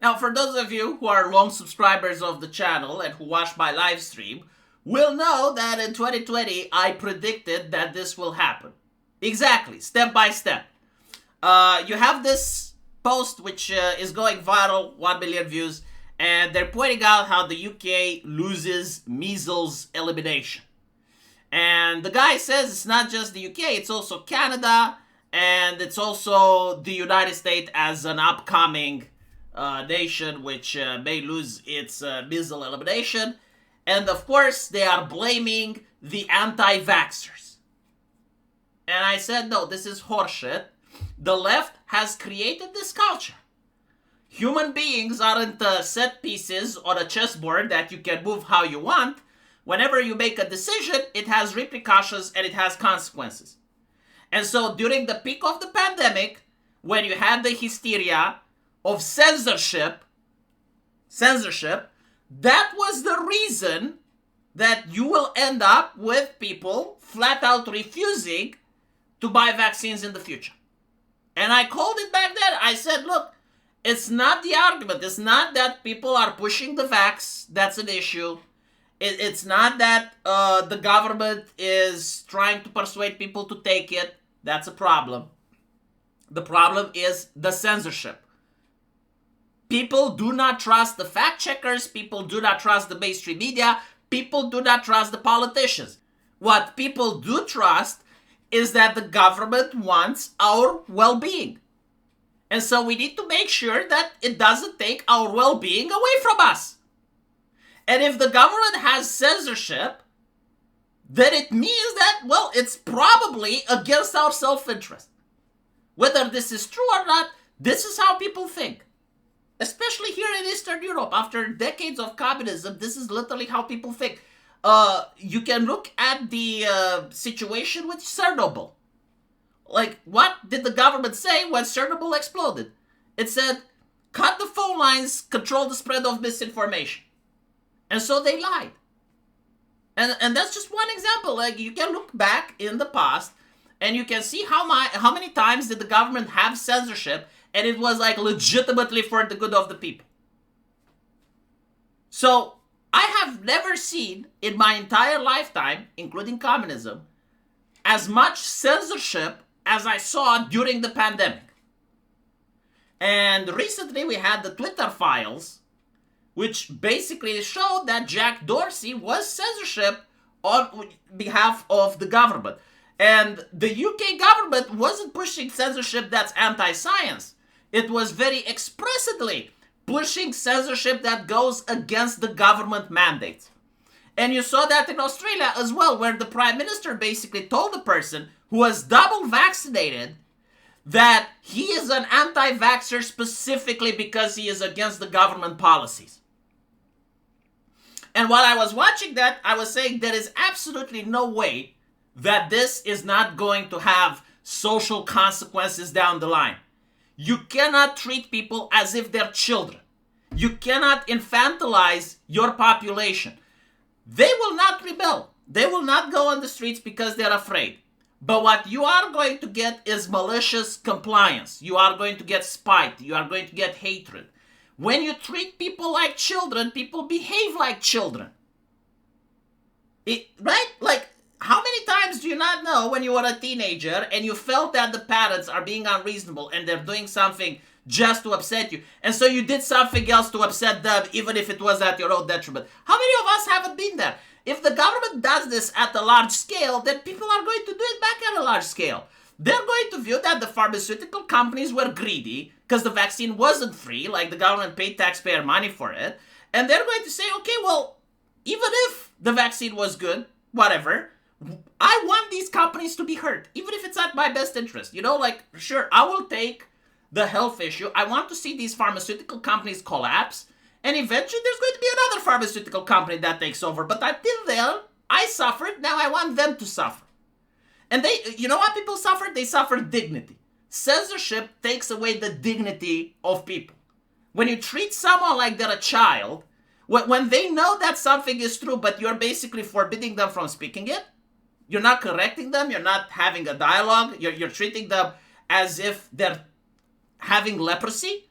Now, for those of you who are long subscribers of the channel and who watch my live stream, will know that in 2020 I predicted that this will happen. Exactly, step by step. You have this post which is going viral, 1 million views, and they're pointing out how the UK loses measles elimination. And the guy says it's not just the UK, it's also Canada, and it's also the United States as an upcoming nation which may lose its measles elimination. And of course, they are blaming the anti-vaxxers. And I said, no, this is horseshit. The left has created this culture. Human beings aren't set pieces on a chessboard that you can move how you want. Whenever you make a decision, it has repercussions and it has consequences. And so during the peak of the pandemic, when you had the hysteria of censorship, that was the reason that you will end up with people flat out refusing to buy vaccines in the future. And I called it back then. I said, look, it's not the argument. It's not that people are pushing the vax. That's an issue. It's not that the government is trying to persuade people to take it. That's a problem. The problem is the censorship. People do not trust the fact checkers. People do not trust the mainstream media. People do not trust the politicians. What people do trust is that the government wants our well-being. And so we need to make sure that it doesn't take our well-being away from us. And if the government has censorship, then it means that, well, it's probably against our self-interest. Whether this is true or not, this is how people think. Especially here in Eastern Europe, after decades of communism, this is literally how people think. You can look at the situation with Chernobyl. Like, what did the government say when Chernobyl exploded? It said, cut the phone lines, control the spread of misinformation. And so they lied. And that's just one example. Like, you can look back in the past and you can see how many times did the government have censorship and it was like legitimately for the good of the people. So I have never seen in my entire lifetime, including communism, as much censorship as I saw during the pandemic. And recently we had the Twitter files, which basically showed that Jack Dorsey was censorship on behalf of the government. And the UK government wasn't pushing censorship that's anti-science. It was very explicitly pushing censorship that goes against the government mandates. And you saw that in Australia as well, where the Prime Minister basically told the person who was double vaccinated that he is an anti-vaxxer specifically because he is against the government policies. And while I was watching that, I was saying there is absolutely no way that this is not going to have social consequences down the line. You cannot treat people as if they're children. You cannot infantilize your population. They will not rebel. They will not go on the streets because they're afraid. But what you are going to get is malicious compliance. You are going to get spite. You are going to get hatred. When you treat people like children, people behave like children. Right? Like, how many times do you not know when you were a teenager and you felt that the parents are being unreasonable and they're doing something just to upset you, and so you did something else to upset them even if it was at your own detriment? How many of us haven't been there? If the government does this at a large scale, then people are going to do it back at a large scale. They're going to view that the pharmaceutical companies were greedy because the vaccine wasn't free, like the government paid taxpayer money for it, and they're going to say, okay, well, even if the vaccine was good, whatever, I want these companies to be hurt, even if it's at my best interest. You know, like, sure, I will take the health issue. I want to see these pharmaceutical companies collapse, and eventually there's going to be another pharmaceutical company that takes over. But until then, I suffered, now I want them to suffer. And you know what people suffer? They suffer dignity. Censorship takes away the dignity of people. When you treat someone like they're a child, when they know that something is true, but you're basically forbidding them from speaking it, you're not correcting them, you're not having a dialogue, you're treating them as if they're having leprosy,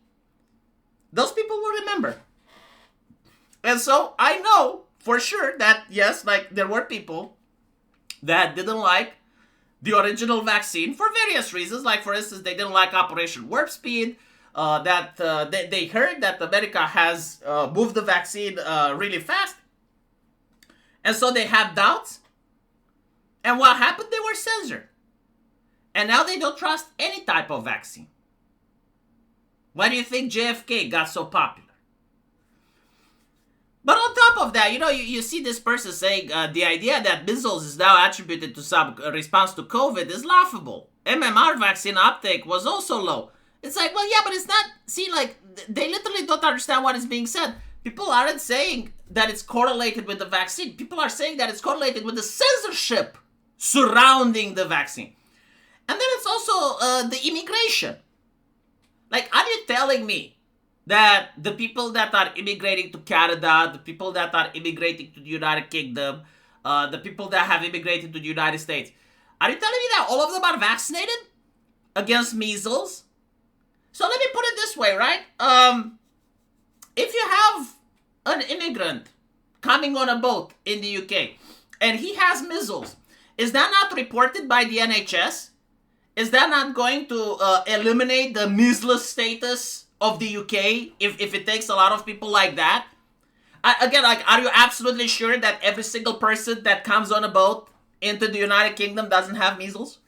those people will remember. And so I know for sure that, yes, like there were people that didn't like the original vaccine for various reasons. Like, for instance, they didn't like Operation Warp Speed. They heard that America has moved the vaccine really fast. And so they had doubts. And what happened? They were censored. And now they don't trust any type of vaccine. Why do you think JFK got so popular? But on top of that, you see this person saying the idea that measles is now attributed to some response to COVID is laughable. MMR vaccine uptake was also low. It's like, well, yeah, but it's not. See, like, they literally don't understand what is being said. People aren't saying that it's correlated with the vaccine. People are saying that it's correlated with the censorship surrounding the vaccine. And then it's also the immigration. Like, are you telling me that the people that are immigrating to Canada, the people that are immigrating to the United Kingdom, the people that have immigrated to the United States, are you telling me that all of them are vaccinated against measles? So let me put it this way, right? If you have an immigrant coming on a boat in the UK and he has measles, is that not reported by the NHS? Is that not going to eliminate the measles status of the UK if it takes a lot of people like that? Again, like, are you absolutely sure that every single person that comes on a boat into the United Kingdom doesn't have measles?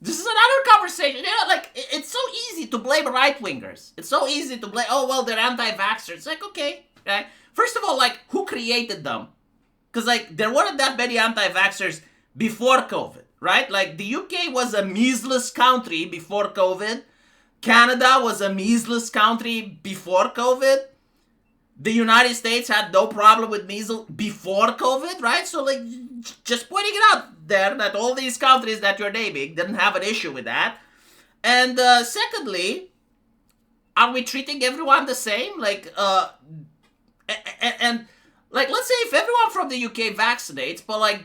This is another conversation. Like, it's so easy to blame right-wingers. It's so easy to blame, oh, well, they're anti-vaxxers. It's like, okay, right? First of all, like, who created them? Because, like, there weren't that many anti-vaxxers before COVID, right? Like, the UK was a measles country before COVID. Canada was a measles country before COVID. The United States had no problem with measles before COVID, right? So, like, just pointing it out there that all these countries that you're naming didn't have an issue with that. And secondly, are we treating everyone the same? Like, and like, let's say if everyone from the UK vaccinates, but like,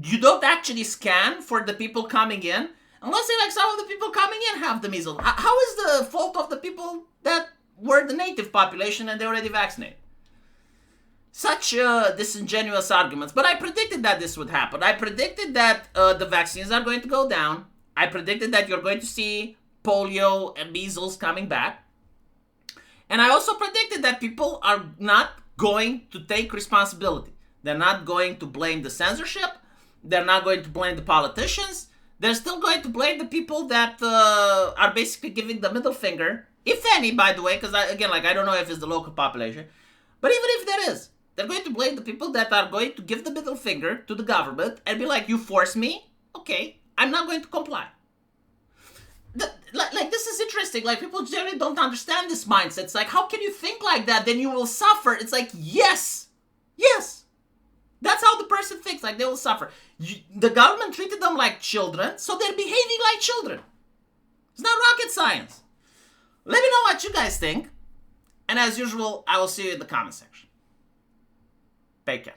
you don't actually scan for the people coming in. And let's say like some of the people coming in have the measles. How is the fault of the people that were the native population and they already vaccinated? Such disingenuous arguments. But I predicted that this would happen. I predicted that the vaccines are going to go down. I predicted that you're going to see polio and measles coming back. And I also predicted that people are not going to take responsibility. They're not going to blame the censorship. They're not going to blame the politicians. They're still going to blame the people that are basically giving the middle finger, if any, by the way, because I don't know if it's the local population. But even if there is, they're going to blame the people that are going to give the middle finger to the government and be like, you force me? Okay, I'm not going to comply. Like, this is interesting. Like, people generally don't understand this mindset. It's like, how can you think like that? Then you will suffer. It's like, yes. That's how the person thinks. Like, they will suffer. The government treated them like children, so they're behaving like children. It's not rocket science. Let me know what you guys think. And as usual, I will see you in the comment section. Take care.